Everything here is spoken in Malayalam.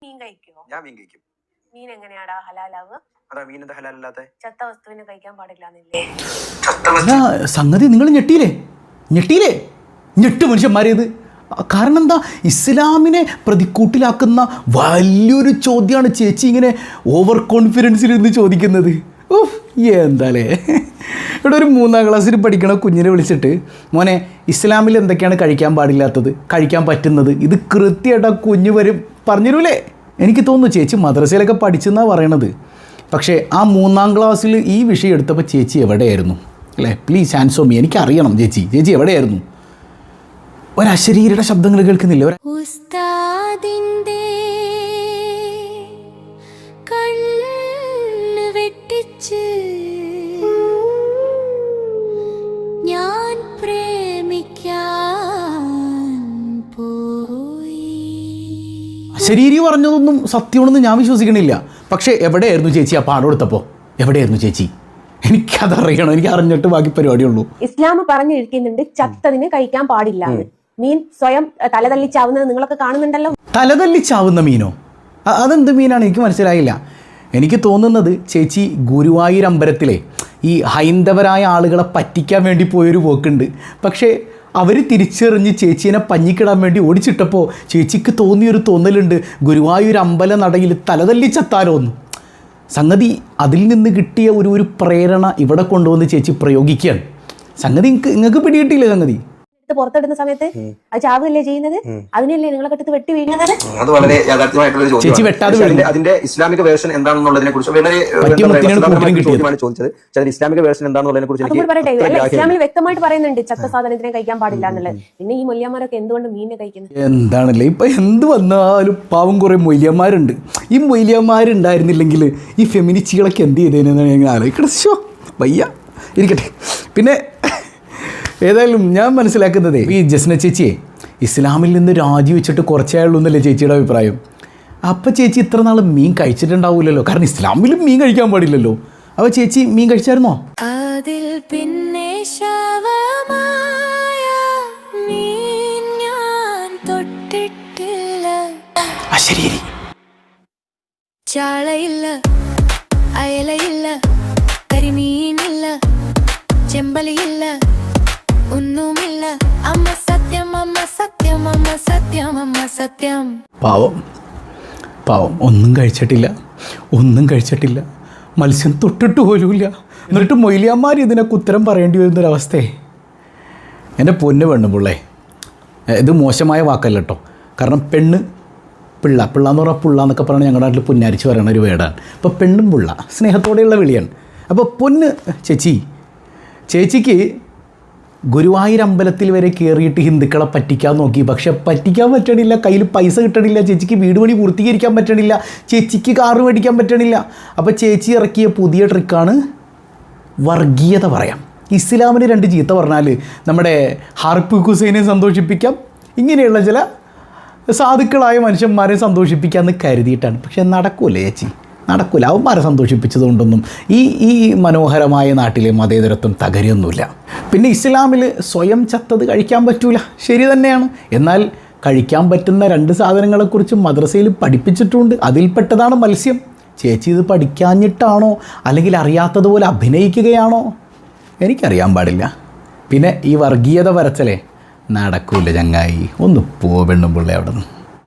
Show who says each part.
Speaker 1: മീൻ കഴിക്കുമോ?
Speaker 2: ഞാൻ മീൻ കഴിക്കും.
Speaker 1: മീൻ എങ്ങനെയാടാ ഹലാലാവുക?
Speaker 2: അതാ മീൻ എന്താ ഹലാലല്ലാത്തെ?
Speaker 1: ചത്ത വസ്തുവിനെ കഴിക്കാൻ പാടില്ലാന്നില്ലേ?
Speaker 3: സംഗതി നിങ്ങൾ ഞെട്ടിയില്ലേ ഞെട്ട് മനുഷ്യന്മാരേത്. കാരണം എന്താ, ഇസ്ലാമിനെ പ്രതിക്കൂട്ടിലാക്കുന്ന വലിയൊരു ചോദ്യമാണ് ചേച്ചി ഇങ്ങനെ ഓവർ കോൺഫിഡൻസിൽ നിന്ന് ചോദിക്കുന്നത്. എന്താലേ, ഇവിടെ ഒരു 3ാം ക്ലാസ്സിൽ പഠിക്കണ കുഞ്ഞിനെ വിളിച്ചിട്ട് മോനെ ഇസ്ലാമിൽ എന്തൊക്കെയാണ് കഴിക്കാൻ പാടില്ലാത്തത്, കഴിക്കാൻ പറ്റുന്നത്, ഇത് കൃത്യമായിട്ട് ആ കുഞ്ഞ് പറഞ്ഞിരൂലേ? എനിക്ക് തോന്നുന്നു ചേച്ചി മദ്രസയിലൊക്കെ പഠിച്ചെന്നാണ് പറയണത്. പക്ഷേ ആ 3ാം ക്ലാസ്സിൽ ഈ വിഷയം എടുത്തപ്പോൾ ചേച്ചി എവിടെയായിരുന്നു അല്ലേ? പ്ലീസ് ആൻസർ മീ, എനിക്കറിയണം ചേച്ചി എവിടെയായിരുന്നു? ഒരശരീരയുടെ ശബ്ദങ്ങൾ കേൾക്കുന്നില്ല.
Speaker 4: ഞാൻ
Speaker 3: ശരീരി പറഞ്ഞതൊന്നും സത്യമാണെന്ന് ഞാൻ വിശ്വസിക്കണില്ല. പക്ഷേ എവിടെയായിരുന്നു ചേച്ചി ആ പാഠം എടുത്തപ്പോൾ? എവിടെയായിരുന്നു ചേച്ചി? എനിക്കതറിയണം, എനിക്ക് അറിഞ്ഞിട്ട് ബാക്കി പരിപാടിയുള്ളൂ.
Speaker 1: ഇസ്ലാം പറഞ്ഞിരിക്കുന്നുണ്ട് ചത്തതിന് കഴിക്കാൻ പാടില്ല. മീൻ സ്വയം തലതല്ലിച്ചാവുന്നത് നിങ്ങളൊക്കെ കാണുന്നുണ്ടല്ലോ.
Speaker 3: തലതല്ലിച്ചാവുന്ന മീനോ? അതെന്ത് മീനാണ്? എനിക്ക് മനസ്സിലായില്ല. എനിക്ക് തോന്നുന്നത് ചേച്ചി ഗുരുവായൂർ അമ്പലത്തിലെ ഈ ഹൈന്ദവരായ ആളുകളെ പറ്റിക്കാൻ വേണ്ടി പോയൊരു പോക്കുണ്ട്. പക്ഷേ അവർ തിരിച്ചറിഞ്ഞ് ചേച്ചീനെ പഞ്ഞിക്കിടാൻ വേണ്ടി ഓടിച്ചിട്ടപ്പോൾ ചേച്ചിക്ക് തോന്നിയൊരു തോന്നലുണ്ട്, ഗുരുവായൂർ അമ്പല നടയിൽ തലതല്ലിച്ചത്താലോന്ന്. സംഗതി അതിൽ നിന്ന് കിട്ടിയ ഒരു പ്രേരണ ഇവിടെ കൊണ്ടുവന്ന് ചേച്ചി പ്രയോഗിക്കുകയാണ്. സംഗതി നിങ്ങൾക്ക് പിടികിട്ടിയില്ലേ? സംഗതി
Speaker 1: പുറത്തെടുക്കുന്ന സമയത്ത് അത് ചാവുകയല്ലേ ചെയ്യുന്നത്? അതിനല്ലേ നിങ്ങളെ കെട്ടത്ത് വെട്ടി വീഴുന്നത്?
Speaker 2: അത് വളരെ യാഥാർത്ഥ്യമായിട്ടുള്ള ഒരു ചോദ്യമാണ്. അതിന്റെ ഇസ്ലാമിക വേർഷൻ എന്താണെന്നുള്ളതിനെ കുറിച്ച് ചോദിച്ചത്. ഇസ്ലാമിക വേർഷൻ എന്താണെന്നുള്ളതിനെ കുറിച്ച്
Speaker 1: ഇസ്ലാമിൽ വ്യക്തമായിട്ട് പറയുന്നുണ്ട് ചത്ത സാധനത്തിനെ കഴിക്കാൻ പാടില്ല എന്നുള്ളത്. പിന്നെ ഈ മൊയ്യന്മാരൊക്കെ എന്തുകൊണ്ട് മീനെ കഴിക്കുന്നത്?
Speaker 3: എന്താണല്ലേ ഇപ്പൊ എന്ത് വന്നാലും പാവം കുറെ മൊയ്യന്മാരുണ്ട്. ഈ മൊയ്യന്മാരുണ്ടായിരുന്നില്ലെങ്കിൽ ഈ ഫെമിനിസ്റ്റുകളൊക്കെ എന്ത് ചെയ്തേനെന്നാണ് ഞങ്ങൾ ആലോചിക്കണം. വയ്യ ഇരിക്കട്ടെ. പിന്നെ ഏതായാലും ഞാൻ മനസ്സിലാക്കുന്നത് ഈ ജസ്ന ചേച്ചിയെ ഇസ്ലാമിൽ നിന്ന് രാജിവെച്ചിട്ട് കുറച്ചായുള്ളൂ എന്നല്ലേ ചേച്ചിയുടെ അഭിപ്രായം? അപ്പം ചേച്ചി ഇത്ര നാൾ മീൻ കഴിച്ചിട്ടുണ്ടാവില്ലല്ലോ, കാരണം ഇസ്ലാമിലും മീൻ കഴിക്കാൻ പാടില്ലല്ലോ. അപ്പോൾ ചേച്ചി മീൻ കഴിച്ചായിരുന്നോ?
Speaker 4: അതിൽ പിന്നെ മീൻ ഞാൻ തൊട്ടിട്ടില്ല.
Speaker 3: ശരി,
Speaker 4: ചാളയില്ല, അയലയില്ല, കരിമീനില്ല, ചെമ്പലിയില്ല, ഒന്നുമില്ല. അമ്മ സത്യം, അമ്മ സത്യം, അമ്മ സത്യം, അമ്മ സത്യം.
Speaker 3: പാവം ഒന്നും കഴിച്ചിട്ടില്ല, മത്സ്യം തൊട്ടിട്ട് പോലുമില്ല. എന്നിട്ട് മൊയ്ലിയന്മാർ ഇതിനൊക്കെ ഉത്തരം പറയേണ്ടി വരുന്നൊരവസ്ഥയെ. എൻ്റെ പൊന്ന് പെണ്ണുപിള്ളേ, ഇത് മോശമായ വാക്കല്ല കേട്ടോ. കാരണം പിള്ള എന്ന് പറഞ്ഞാൽ പുള്ള എന്നൊക്കെ പറഞ്ഞാൽ ഞങ്ങളുടെ നാട്ടിൽ പുന്നാരിച്ച് പറയുന്ന ഒരു വേർഡാണ്. അപ്പോൾ പെണ്ണും പുള്ള സ്നേഹത്തോടെയുള്ള വിളിയാണ്. അപ്പോൾ പൊന്ന് ചേച്ചിക്ക് ഗുരുവായൂർ അമ്പലത്തിൽ വരെ കയറിയിട്ട് ഹിന്ദുക്കളെ പറ്റിക്കാൻ നോക്കി. പക്ഷെ പറ്റിക്കാൻ പറ്റണില്ല, കയ്യിൽ പൈസ കിട്ടണില്ല, ചേച്ചിക്ക് വീട് പണി പൂർത്തീകരിക്കാൻ പറ്റണില്ല, ചേച്ചിക്ക് കാറ് മേടിക്കാൻ പറ്റണില്ല. അപ്പോൾ ചേച്ചി ഇറക്കിയ പുതിയ ട്രിക്കാണ് വർഗീയത പറയാം. ഇസ്ലാമിന് 2 ചീത്ത പറഞ്ഞാൽ നമ്മുടെ ഹാർപ്പിക് ഹുസൈനെ സന്തോഷിപ്പിക്കാം, ഇങ്ങനെയുള്ള ചില സാധുക്കളായ മനുഷ്യന്മാരെ സന്തോഷിപ്പിക്കാമെന്ന് കരുതിയിട്ടാണ്. പക്ഷെ നടക്കൂലേ ചേച്ചി, നടക്കില്ല. അവന്മാരെ സന്തോഷിപ്പിച്ചതുകൊണ്ടൊന്നും ഈ മനോഹരമായ നാട്ടിലെ മതേതരത്വം തകരുന്നില്ല. പിന്നെ ഇസ്ലാമിൽ സ്വയം ചത്തത് കഴിക്കാൻ പറ്റൂല, ശരി തന്നെയാണ്. എന്നാൽ കഴിക്കാൻ പറ്റുന്ന 2 സാധനങ്ങളെക്കുറിച്ച് മദ്രസയിൽ പഠിപ്പിച്ചിട്ടുണ്ട്. അതിൽപ്പെട്ടതാണ് മത്സ്യം. ചേച്ചി ഇത് പഠിക്കാഞ്ഞിട്ടാണോ അല്ലെങ്കിൽ അറിയാത്തതുപോലെ അഭിനയിക്കുകയാണോ? എനിക്കറിയാൻ പാടില്ല. പിന്നെ ഈ വർഗീയത വരച്ചലേ നടക്കൂല ചങ്ങായി. ഒന്ന് പോവെണ്ണും പിള്ളേ അവിടെ നിന്ന്.